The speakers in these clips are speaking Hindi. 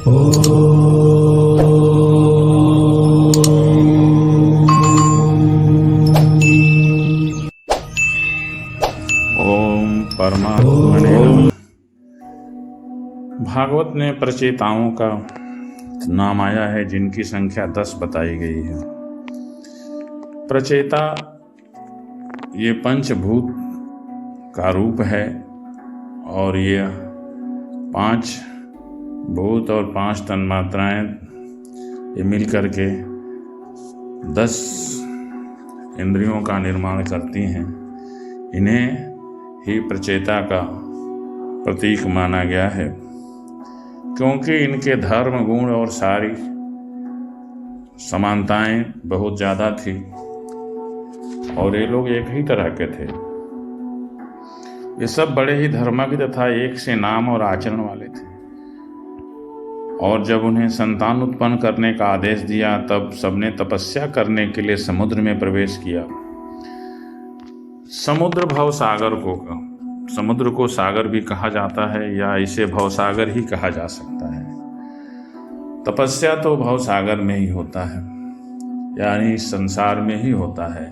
ओम परमात्मने नमः। भागवत ने प्रचेताओं का नाम आया है जिनकी संख्या 10 बताई गई है। प्रचेता ये पंचभूत का रूप है और ये 5 भूत और 5 तन्मात्राएं ये मिल करके 10 इंद्रियों का निर्माण करती हैं। इन्हें ही प्रचेता का प्रतीक माना गया है, क्योंकि इनके धर्म गुण और सारी समानताएं बहुत ज़्यादा थी और ये लोग एक ही तरह के थे। ये सब बड़े ही धर्मज्ञ तथा एक से नाम और आचरण वाले थे। और जब उन्हें संतान उत्पन्न करने का आदेश दिया तब सबने तपस्या करने के लिए समुद्र में प्रवेश किया। समुद्र को सागर भी कहा जाता है या इसे भवसागर ही कहा जा सकता है। तपस्या तो भवसागर में ही होता है, यानी इस संसार में ही होता है।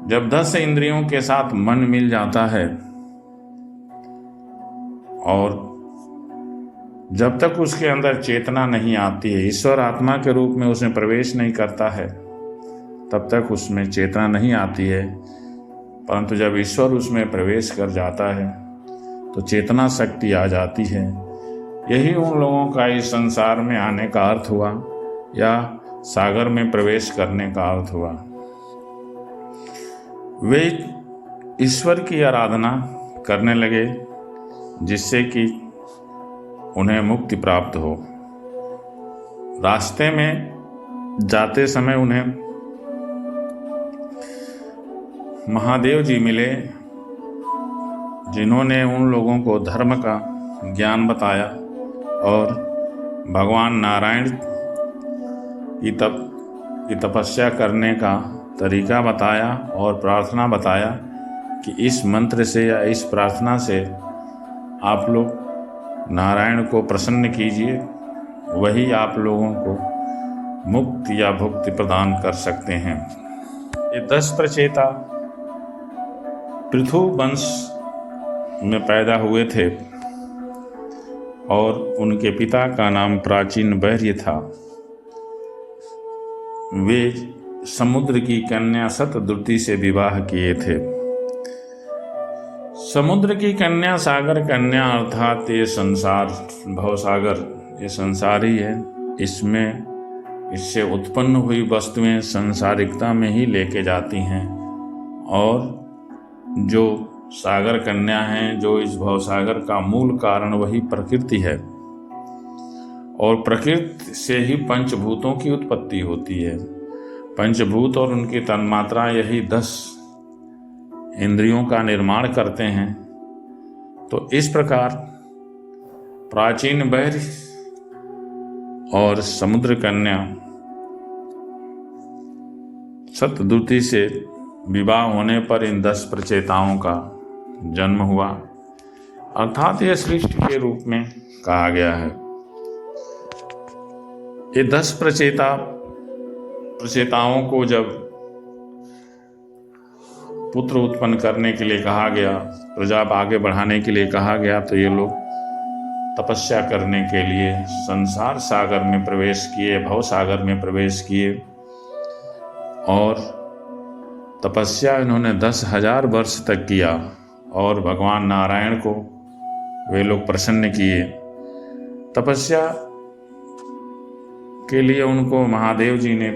जब 10 इंद्रियों के साथ मन मिल जाता है और जब तक उसके अंदर चेतना नहीं आती है, ईश्वर आत्मा के रूप में उसमें प्रवेश नहीं करता है, तब तक उसमें चेतना नहीं आती है। परंतु जब ईश्वर उसमें प्रवेश कर जाता है तो चेतना शक्ति आ जाती है। यही उन लोगों का इस संसार में आने का अर्थ हुआ या सागर में प्रवेश करने का अर्थ हुआ। वे ईश्वर की आराधना करने लगे जिससे कि उन्हें मुक्ति प्राप्त हो। रास्ते में जाते समय उन्हें महादेव जी मिले, जिन्होंने उन लोगों को धर्म का ज्ञान बताया और भगवान नारायण की तपस्या करने का तरीका बताया और प्रार्थना बताया कि इस मंत्र से या इस प्रार्थना से आप लोग नारायण को प्रसन्न कीजिए, वही आप लोगों को मुक्ति या भुक्ति प्रदान कर सकते हैं। ये 10 प्रचेता पृथु वंश में पैदा हुए थे और उनके पिता का नाम प्राचीन बर्ह्य था। वे समुद्र की कन्या शतद्रुति से विवाह किए थे। समुद्र की कन्या सागर कन्या अर्थात ये संसार भवसागर, ये संसार ही है। इससे उत्पन्न हुई वस्तुएं संसारिकता में ही लेके जाती हैं और जो सागर कन्या हैं, जो इस भवसागर का मूल कारण वही प्रकृति है और प्रकृति से ही पंचभूतों की उत्पत्ति होती है। पंचभूत और उनकी तन्मात्रा यही 10 इंद्रियों का निर्माण करते हैं। तो इस प्रकार प्राचीन बर्ह्य और समुद्र कन्या शतद्रुति से विवाह होने पर इन 10 प्रचेताओं का जन्म हुआ, अर्थात यह सृष्टि के रूप में कहा गया है। ये 10 प्रचेताओं को जब पुत्र उत्पन्न करने के लिए कहा गया, प्रजा आगे बढ़ाने के लिए कहा गया, तो ये लोग तपस्या करने के लिए संसार सागर में प्रवेश किए, भव सागर में प्रवेश किए और तपस्या इन्होंने 10,000 वर्ष तक किया और भगवान नारायण को वे लोग प्रसन्न किए। तपस्या के लिए उनको महादेव जी ने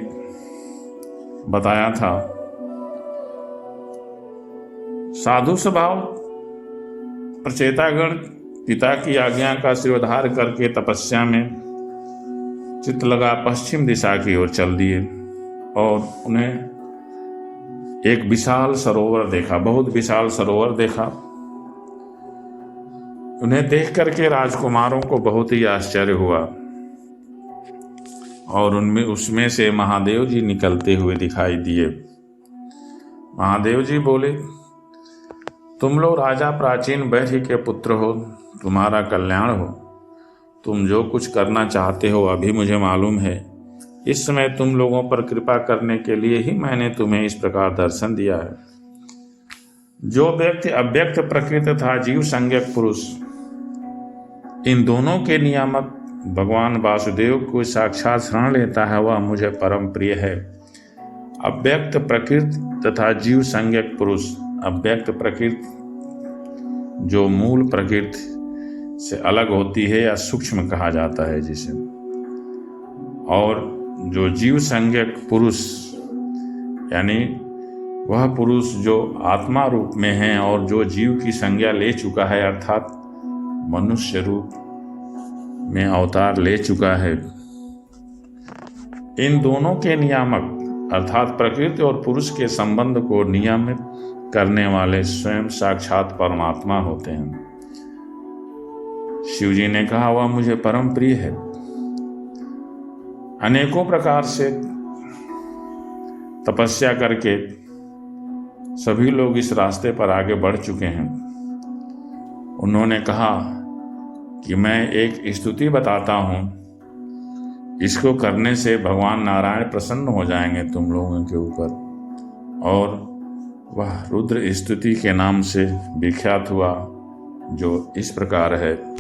बताया था। साधु स्वभाव प्रचेतागण पिता की आज्ञा का शिरोधार करके तपस्या में चित्त लगा पश्चिम दिशा की ओर चल दिए और उन्हें एक विशाल सरोवर देखा, बहुत विशाल सरोवर देखा। उन्हें देख करके राजकुमारों को बहुत ही आश्चर्य हुआ और उसमें से महादेव जी निकलते हुए दिखाई दिए। महादेव जी बोले, तुम लोग राजा प्राचीन बर्ह्य के पुत्र हो, तुम्हारा कल्याण हो। तुम जो कुछ करना चाहते हो अभी मुझे मालूम है। इस समय तुम लोगों पर कृपा करने के लिए ही मैंने तुम्हें इस प्रकार दर्शन दिया है। जो व्यक्ति अव्यक्त प्रकृति तथा जीव संज्ञक पुरुष, इन दोनों के नियामक भगवान वासुदेव को साक्षात शरण लेता है, वह मुझे परम प्रिय है। अव्यक्त प्रकृति तथा जीव संज्ञक पुरुष, अव्यक्त प्रकृति जो मूल प्रकृति से अलग होती है या सूक्ष्म कहा जाता है जिसे, और जो जीव संज्ञक पुरुष यानी वह पुरुष जो आत्मा रूप में है और जो जीव की संज्ञा ले चुका है, अर्थात मनुष्य रूप में अवतार ले चुका है। इन दोनों के नियामक अर्थात प्रकृति और पुरुष के संबंध को नियमित करने वाले स्वयं साक्षात परमात्मा होते हैं। शिव जी ने कहा, वह मुझे परम प्रिय है। अनेकों प्रकार से तपस्या करके सभी लोग इस रास्ते पर आगे बढ़ चुके हैं। उन्होंने कहा कि मैं एक स्तुति बताता हूँ, इसको करने से भगवान नारायण प्रसन्न हो जाएंगे तुम लोगों के ऊपर। और वह रुद्र स्तुति के नाम से विख्यात हुआ, जो इस प्रकार है।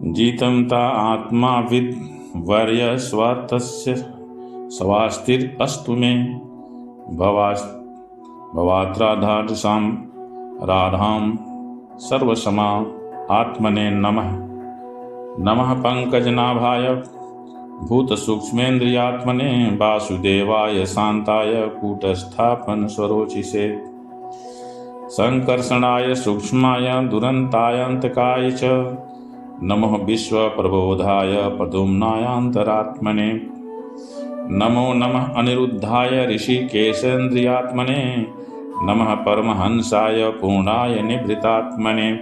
जीतं ता आत्मा विद वर्य स्वतस्य स्वास्तिर अस्तु मे भवात्राधारसाम राधाम सर्वसमा आत्मने नमः। नमः पंकजनाभाय भूत सूक्ष्मेन्द्रियात्मने वासुदेवाय शांताय कूटस्थापन स्वरोचिषे संकर्षणाय सूक्ष्माय दुरंताय अंतकाय च नमः विश्व प्रबोधाय प्रद्युम्नायांतरात्मने। नमो नमः अनिरुद्धाय ऋषिकेशेन्द्रियात्मने। नमः परमहंसाय पूर्णाय निभृतात्मने।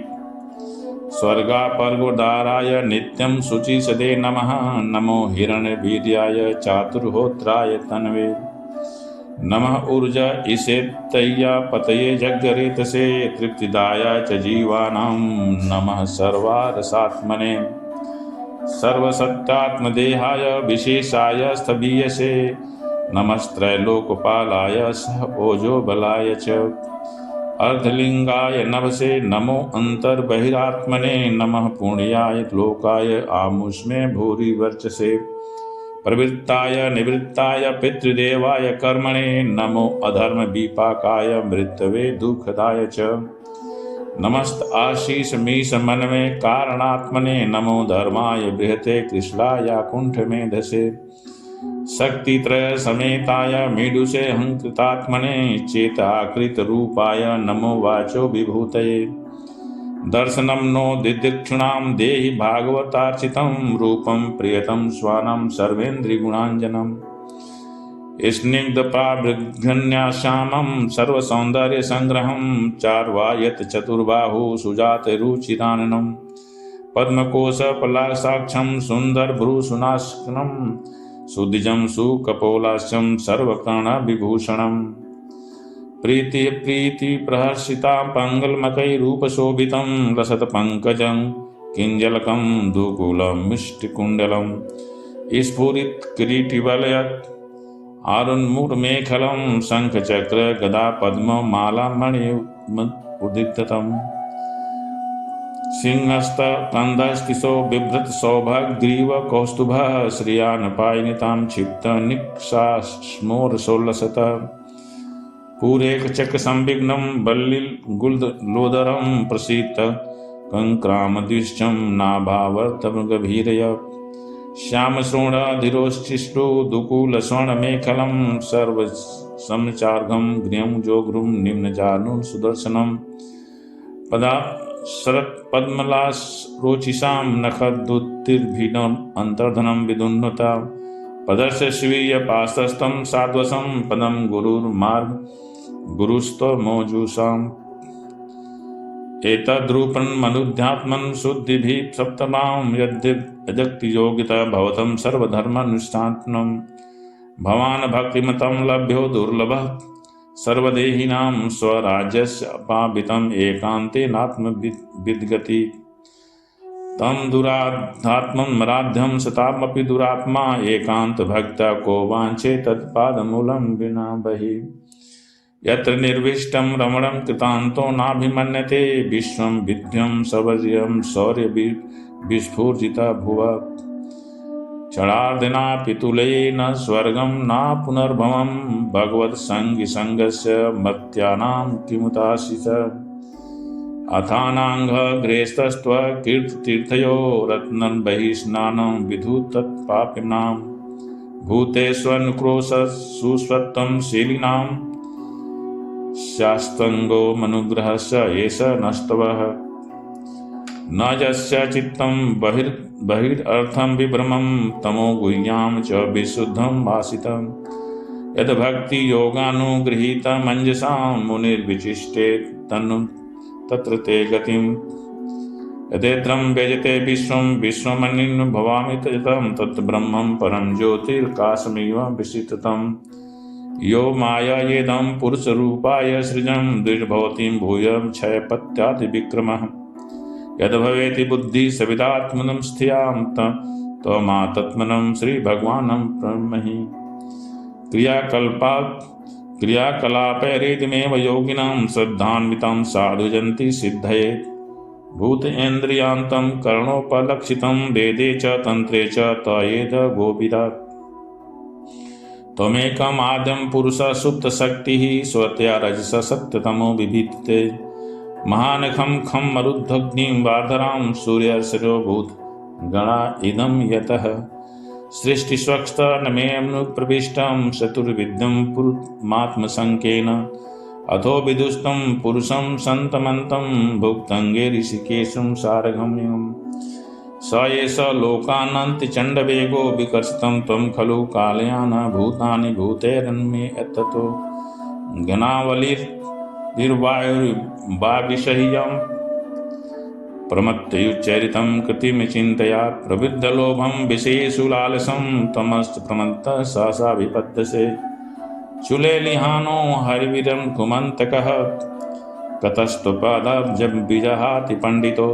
स्वर्गापर्गोदाराय नित्यं शुचिसदे नमः। नमो हिरण्यवीर्याय चातुर्होत्राय तन्वे। नमः ऊर्ज ईशेत्तय्या पतये जग्गरेतसे तृप्तिदाय च जीवानां। नमः सर्वारसात्मने सर्वसत्तात्मदेहाय विशेषाय स्थवीयसे। नमस्त्रैलोकपालाय सह ओजो बलाय च अर्धलिंगाय नभसे। नमो अंतर्बहिरात्मने। नमः पुण्याय लोकाय आमुष्मे भूरि वर्चसे। प्रवृत्ताय निवृत्ताय पितृदेवाय कर्मणे। नमो अधर्म विपाकाय मृत्यवे दुःखदाय च। नमस्त आशीष मीश मनवे कारणात्मने। नमो धर्माय बृहते कृष्णाय कुंठ मेधसे। शक्तित्रय समेताय मीडुषे हंकृतात्मने। चेताकृत रूपाय नमो वाचो विभूतये। दर्शनं नो दिदीक्षुणां देहि भागवतार्चितं। रूपं प्रियतं स्वानं सर्वेन्द्रियगुणाञ्जनं। स्निग्धप्राभृघ्न्याश्यामं सर्वसौन्दर्यसंग्रहं। चार्वायत चतुर्बाहु सुजातरुचिराननं। पद्मकोशपलाशाक्षं सुन्दरभ्रूसुनाशनं। सुदिजं सुकपोलास्यं सर्वकर्णविभूषणम्। प्रीतिप्रहर्षिता पङ्गलमकैरूपशोभितं। लसत्पङ्कजं किञ्जलकं दुकूलं मिष्टिकुण्डलं। स्फुरितकिरीटिवलयत् आरुन्मुखमेखलं। शङ्खचक्र गदा पद्ममालामणिमुद्रिक्तम्। सिंहस्थ कंदस्तिशो बिभ्रत सौभग्रीव कौस्तुभः। श्रियानपायनितां क्षिप्त निक्षास्मोरसोल्लसत। पूरेकचक संविघ्नं बल्लिगुल्लोदरं। प्रसीत कंक्रामद्विषं नाभावर्तमगभीरय। श्यामश्रोणाधिरोष्ठिष्टो दुकूलस्वर्णमेखलं। सर्वसमचार्घं गृहं जोगृं निम्नजानुं सुदर्शनं। पदा शरत्पद्मलासरोचिषां नखदुत्तिर्भिन्नम् अन्तर्धनं विदुन्नता। पदस्य स्वीयपास्तस्थं साध्वसं पदं गुरुस्तमोजुषाम्। एतद्रूपन्मनुध्यात्मन् शुद्धिभिः सप्तमां। यद्यक्ति योगिता भवतं सर्वधर्मानुष्ठानं। भवान् भक्तिमतं लभ्यो दुर्लभः। सर्वदेहिनां स्वराज्यस्य अपावितम्। एकान्तेनात्मविद्गति। तम दुराध्यात्मं मराध्यं सतामपि दुरात्मा एकांत भक्त को वांछे तत्पादमूलं विना बहि यत्र निर्विष्टं रमणं कृतान्तो नाभिमन्यते विश्वं विद्यं सवर्यं शौर्य विस्फूर्जिता भुव क्षणार्दिना पितुलेन स्वर्गं न पुनर्भवं भगवत्सङ्गिसङ्गस्य मर्त्यानां किमुताशिष अथानाङ्घ्रेस्तस्त्वकीर्तितीर्थयो रत्नं बहिः स्नानं विधु तत्पापिनां भूतेष्वनुक्रोशसुस्वत्वं शीलिनां शास्तङ्गो मनुग्रहस्य एष नस्तवः न यस्य चित्तं बहिरर्थं विभ्रमं तमो गुह्यां च विशुद्धं भासितं यद्भक्तियोगानुगृहीतमञ्जसां मुनिर्विचिष्टे तत्र ते गतिं यदेत्रं व्यजते विश्वमनिन् भवामि तजतं तद्ब्रह्मं परं ज्योतिर्काशमिव विशितम् यो मायायेदं पुरुषरूपाय सृजं द्विर्भवतीं भूयं क्षयपत्यादिविक्रमः यद्भवेति बुद्धि सविदात्मनं स्थियां त्वमात्मनं श्रीभगवानं प्रणमहि क्रियाकलापैरिदमेव योगिनां श्रद्धान्वितं साधुजन्ति सिद्धये भूतेन्द्रियान्तं कर्णोपलक्षितं वेदे च तन्त्रे च तयेद गोविदा त्वमेकम् आद्यं पुरुषः सुप्तशक्तिः स्वतया रजसा सत्यतमो विभित्ते महानखं खं मरुद्धग्निं वार्धरां सूर्यर्षयो भूत गणा इदं यतः सृष्टिस्वक्स्तनमेऽनुप्रविष्टं चतुर्विद्यं पुरुमात्मसंख्येन अथो विदुस्तं पुरुषं सन्तमन्तं भुक्तङ्गे ऋषिकेशं सारगम्यम् स एष लोकानन्तिचण्डवेगो विकर्षितं त्वं खलु कालयान भूतानि भूतैरन्मे ततो घनावलिर्वायुर्वाविषह्यं प्रमत्तयुच्चरितं कृतिमिचिन्तया प्रविद्धलोभं विषयेषु लालसं त्वमस्तु प्रमत्तः सहसा विपद्यसे चुलेलिहानो हरिवीरं कुमन्तकः कतस्त्वपादाब्जविजहाति पण्डितो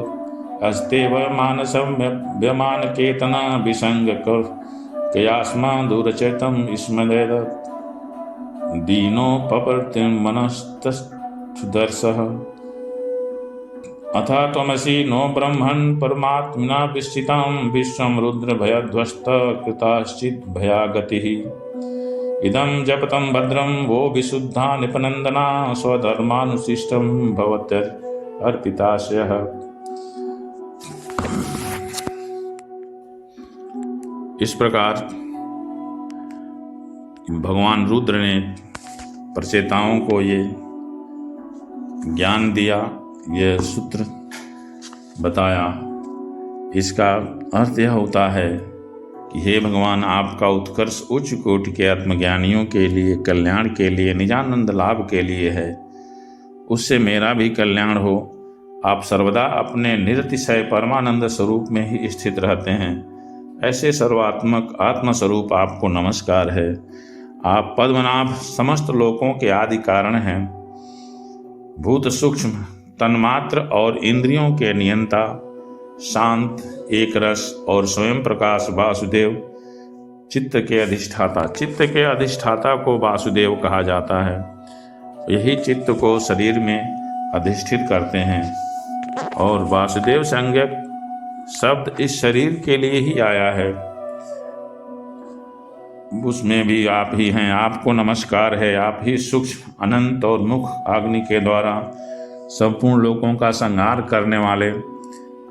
अस्तेव मानसं व्यमानकेतना विसङ्गकयास्मा दूरचरितं स्मरेद दीनोपवर्तिं मनस्तुदर्शः अथ त्वमसि नो ब्रह्मन् परमात्मना विस्थितं विश्वं रुद्रभयध्वस्त कृताश्चिद्भयागतिः इदं जपतं भद्रं वो विशुद्धा निपनन्दना स्वधर्मानुशिष्टं भवत्यर्पिताशयः। इस प्रकार भगवान रुद्र ने प्रचेताओं को ये ज्ञान दिया, ये सूत्र बताया। इसका अर्थ यह होता है कि हे भगवान, आपका उत्कर्ष उच्च कोटि के आत्मज्ञानियों के लिए, कल्याण के लिए, निजानंद लाभ के लिए है। उससे मेरा भी कल्याण हो। आप सर्वदा अपने निरतिशय परमानंद स्वरूप में ही स्थित रहते हैं। ऐसे सर्वात्मक आत्मस्वरूप आपको नमस्कार है। आप पद्मनाभ समस्त लोकों के आदि कारण हैं। भूत सूक्ष्म तन्मात्र और इंद्रियों के नियंता, शांत, एक रस और स्वयं प्रकाश वासुदेव, चित्त के अधिष्ठाता। चित्त के अधिष्ठाता को वासुदेव कहा जाता है। यही चित्त को शरीर में अधिष्ठित करते हैं और वासुदेव संज्ञक शब्द इस शरीर के लिए ही आया है। उसमें भी आप ही हैं। आपको नमस्कार है। आप ही सूक्ष्म, अनंत और मुख अग्नि के द्वारा संपूर्ण लोकों का संहार करने वाले,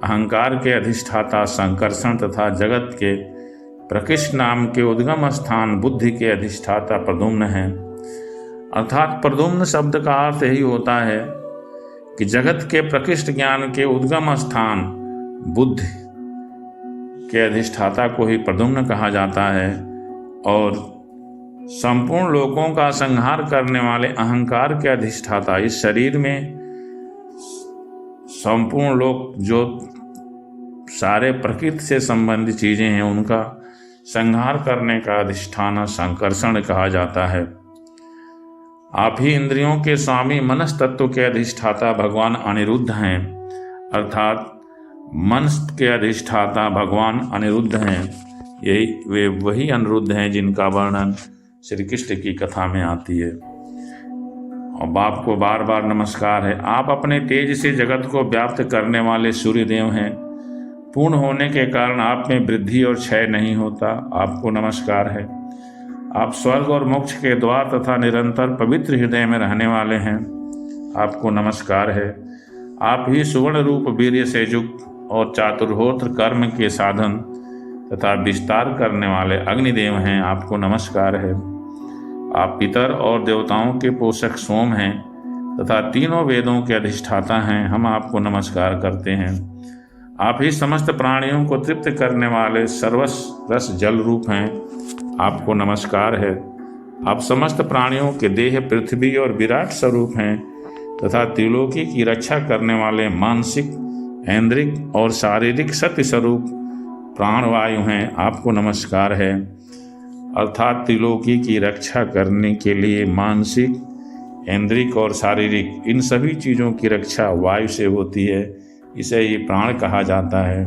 अहंकार के अधिष्ठाता, संकर्षण तथा जगत के प्रकृष्ट नाम के उद्गम स्थान, बुद्धि के अधिष्ठाता प्रद्युम्न हैं। अर्थात प्रद्युम्न शब्द का अर्थ यही होता है कि जगत के प्रकृष्ट ज्ञान के उद्गम स्थान बुद्धि के अधिष्ठाता को ही प्रद्युम्न कहा जाता है और संपूर्ण लोकों का संहार करने वाले अहंकार के अधिष्ठाता। इस शरीर में संपूर्ण लोक, जो सारे प्रकृति से संबंधित चीजें हैं, उनका संहार करने का अधिष्ठान संकर्षण कहा जाता है। आप ही इंद्रियों के स्वामी, मनस तत्व के अधिष्ठाता भगवान अनिरुद्ध हैं। अर्थात मन के अधिष्ठाता भगवान अनिरुद्ध हैं। यही वे वही अनिरुद्ध हैं जिनका वर्णन श्री कृष्ण की कथा में आती है। और बाप को बार बार नमस्कार है। आप अपने तेज से जगत को व्याप्त करने वाले सूर्यदेव हैं। पूर्ण होने के कारण आप में वृद्धि और क्षय नहीं होता। आपको नमस्कार है। आप स्वर्ग और मोक्ष के द्वार तथा निरंतर पवित्र हृदय में रहने वाले हैं। आपको नमस्कार है। आप ही सुवर्ण रूप वीर्य से युक्त और चातुर्होत्र कर्म के साधन तथा विस्तार करने वाले अग्निदेव हैं। आपको नमस्कार है। आप पितर और देवताओं के पोषक सोम हैं तथा तीनों वेदों के अधिष्ठाता हैं। हम आपको नमस्कार करते हैं। आप ही समस्त प्राणियों को तृप्त करने वाले सर्वस रस जल रूप हैं। आपको नमस्कार है। आप समस्त प्राणियों के देह पृथ्वी और विराट स्वरूप हैं तथा त्रिलोकी की रक्षा करने वाले मानसिक, ऐन्द्रिक और शारीरिक सत्य स्वरूप प्राणवायु हैं। आपको नमस्कार है। अर्थात त्रिलोकी की रक्षा करने के लिए मानसिक, ऐन्द्रिक और शारीरिक इन सभी चीज़ों की रक्षा वायु से होती है। इसे ही प्राण कहा जाता है।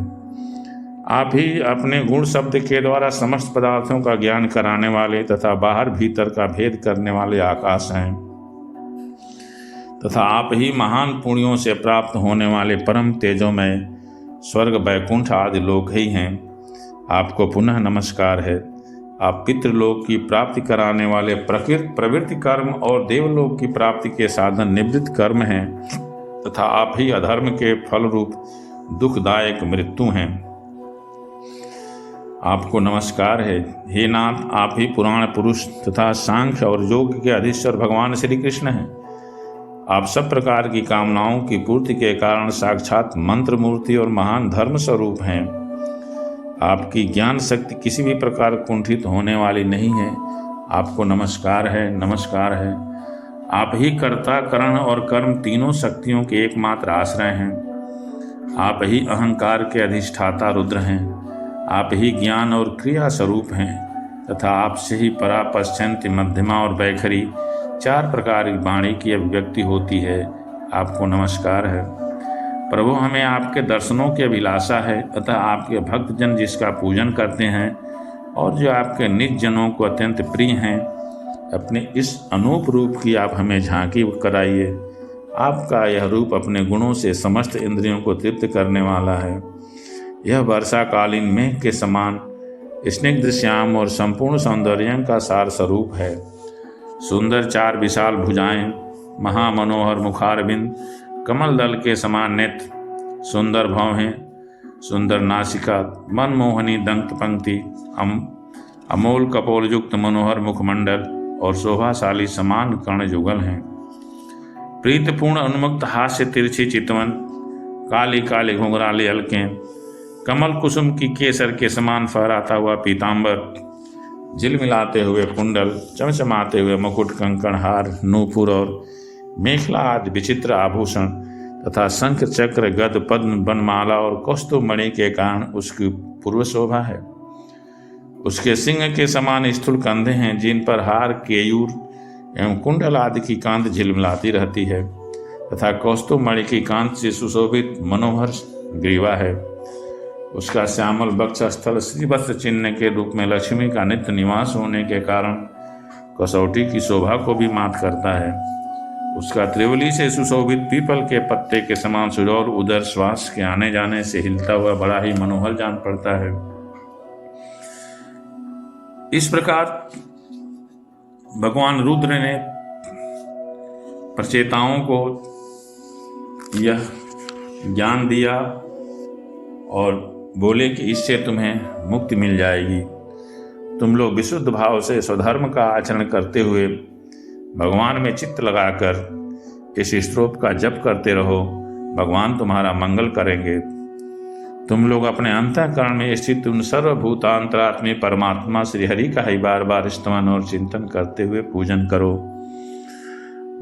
आप ही अपने गुण शब्द के द्वारा समस्त पदार्थों का ज्ञान कराने वाले तथा बाहर भीतर का भेद करने वाले आकाश हैं तथा आप ही महान पुण्यों से प्राप्त होने वाले परम तेजोमय स्वर्ग, वैकुंठ आदि लोक ही हैं। आपको पुनः नमस्कार है। आप पितृलोक की प्राप्ति कराने वाले प्रवृत्ति कर्म और देवलोक की प्राप्ति के साधन निवृत्त कर्म हैं तथा आप ही अधर्म के फल रूप दुखदायक मृत्यु हैं। आपको नमस्कार है। हे नाथ, आप ही पुराण पुरुष तथा सांख्य और योग के अधीश्वर भगवान श्री कृष्ण हैं। आप सब प्रकार की कामनाओं की पूर्ति के कारण साक्षात मंत्र मूर्ति और महान धर्म स्वरूप हैं। आपकी ज्ञान शक्ति किसी भी प्रकार कुंठित होने वाली नहीं है। आपको नमस्कार है, नमस्कार है। आप ही कर्ता, करण और कर्म तीनों शक्तियों के एकमात्र आश्रय हैं। आप ही अहंकार के अधिष्ठाता रुद्र हैं। आप ही ज्ञान और क्रिया स्वरूप हैं तथा आपसे ही परा, पश्चंत, मध्यमा और वैखरी चार प्रकार की वाणी की अभिव्यक्ति होती है। आपको नमस्कार है। प्रभु, हमें आपके दर्शनों की अभिलाषा है तथा आपके भक्तजन जिसका पूजन करते हैं और जो आपके निज जनों को अत्यंत प्रिय हैं, अपने इस अनूप रूप की आप हमें झांकी कराइए। आपका यह रूप अपने गुणों से समस्त इंद्रियों को तृप्त करने वाला है। यह वर्षाकालीन मेघ के समान स्निग्ध श्याम और संपूर्ण सौंदर्य का सार स्वरूप है। सुंदर चार विशाल भुजाएं, महामनोहर मुखारबिंद, कमल दल के समान नेत्र, सुंदर भौहें, सुंदर नासिका, मनमोहनी दंत पंक्ति, अमोल कपोल युक्त मनोहर मुखमंडल और शोभाशाली समान कर्ण जुगल हैं। प्रीतपूर्ण उन्मुक्त हास्य, तिरछी चितवन, काली काली घुंघराली हलकें, कमल कुसुम की केसर के समान फहराता हुआ पीताम्बर, झिलमिलाते हुए कुंडल, चमचमाते हुए मुकुट, कंकण, हार, नूपुर और मेखला आदि विचित्र आभूषण तथा शंख, चक्र, गद, पद्म, वनमाला और कौस्तुभ मणि के कारण उसकी पूर्व शोभा है। उसके सिंह के समान स्थूल कंधे हैं जिन पर हार, केयूर एवं कुंडल आदि की कांत झिलमिलाती रहती है तथा कौस्तुभ मणि की कांत से सुशोभित मनोहर ग्रीवा है। उसका श्यामल वक्ष स्थल श्रीवत्स चिन्ह के रूप में लक्ष्मी का नित्य निवास होने के कारण कसौटी की शोभा को भी मात करता है। उसका त्रिवली से सुशोभित पीपल के पत्ते के समान सुडौल उदर श्वास के आने जाने से हिलता हुआ बड़ा ही मनोहर जान पड़ता है। इस प्रकार भगवान रुद्र ने प्रचेताओं को यह ज्ञान दिया और बोले कि इससे तुम्हें मुक्ति मिल जाएगी। तुम लोग विशुद्ध भाव से स्वधर्म का आचरण करते हुए भगवान में चित्त लगाकर इस स्तोत्र का जप करते रहो। भगवान तुम्हारा मंगल करेंगे। तुम लोग अपने अंतःकरण में स्थित उन सर्वभूतांतरात्मी परमात्मा श्री हरि का ही बार बार स्तमन और चिंतन करते हुए पूजन करो।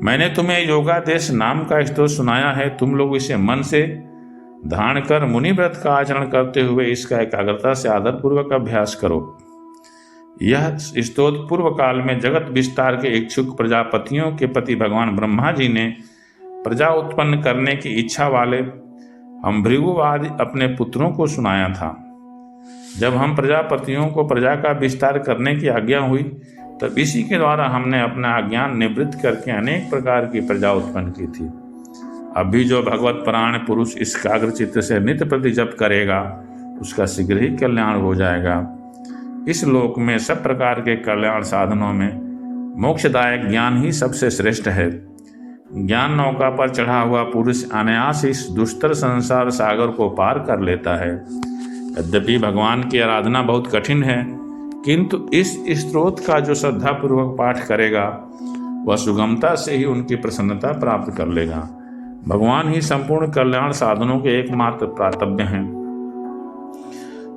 मैंने तुम्हें योगादेश नाम का स्तोत्र सुनाया है। तुम लोग इसे मन से धारण कर मुनि व्रत का आचरण करते हुए इसका एकाग्रता से आदर पूर्वक अभ्यास करो। यह स्तोत्र पूर्व काल में जगत विस्तार के इच्छुक प्रजापतियों के पति भगवान ब्रह्मा जी ने प्रजा उत्पन्न करने की इच्छा वाले हम भृगुवादि अपने पुत्रों को सुनाया था। जब हम प्रजापतियों को प्रजा का विस्तार करने की आज्ञा हुई, तब इसी के द्वारा हमने अपना अज्ञान निवृत्त करके अनेक प्रकार की प्रजा उत्पन्न की थी। अभी जो भगवत परायण पुरुष इस एकाग्रचित्त से नित्य प्रति जप करेगा, उसका शीघ्र ही कल्याण हो जाएगा। इस लोक में सब प्रकार के कल्याण साधनों में मोक्षदायक ज्ञान ही सबसे श्रेष्ठ है। ज्ञान नौका पर चढ़ा हुआ पुरुष अनायास इस दुष्तर संसार सागर को पार कर लेता है। यद्यपि भगवान की आराधना बहुत कठिन है, किंतु इस स्तोत्र का जो श्रद्धापूर्वक पाठ करेगा, वह सुगमता से ही उनकी प्रसन्नता प्राप्त कर लेगा। भगवान ही संपूर्ण कल्याण साधनों के एकमात्र प्रातव्य हैं।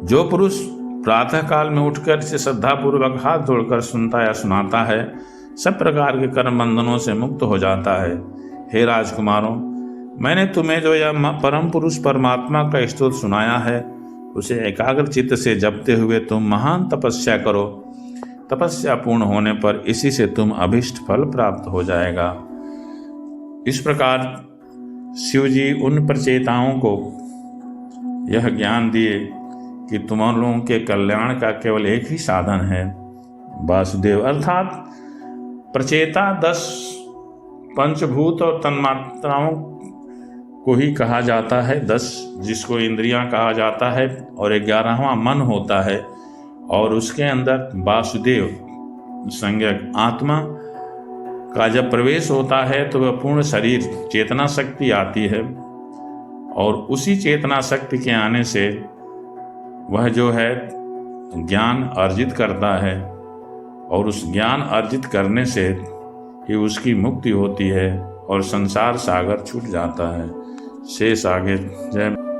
जो पुरुष प्रातः काल में उठकर इसे श्रद्धापूर्वक हाथ जोड़कर सुनता या सुनाता है, सब प्रकार के कर्म बंधनों से मुक्त हो जाता है। हे राजकुमारों, मैंने तुम्हें जो यह परम पुरुष परमात्मा का स्तोत्र सुनाया है, उसे एकाग्र चित्त से जपते हुए तुम महान तपस्या करो। तपस्या पूर्ण होने पर इसी से तुम अभिष्ट फल प्राप्त हो जाएगा। इस प्रकार शिव जी उन प्रचेताओं को यह ज्ञान दिए कि तुम लोगों के कल्याण का केवल एक ही साधन है, वासुदेव। अर्थात प्रचेता 10 पंचभूत और तन्मात्राओं को ही कहा जाता है। 10 जिसको इंद्रियां कहा जाता है, और 11वां मन होता है, और उसके अंदर वासुदेव संज्ञक आत्मा का जब प्रवेश होता है तो वह पूर्ण शरीर चेतना शक्ति आती है, और उसी चेतना शक्ति के आने से वह जो है ज्ञान अर्जित करता है, और उस ज्ञान अर्जित करने से ही उसकी मुक्ति होती है और संसार सागर छूट जाता है। शेष आगे जय।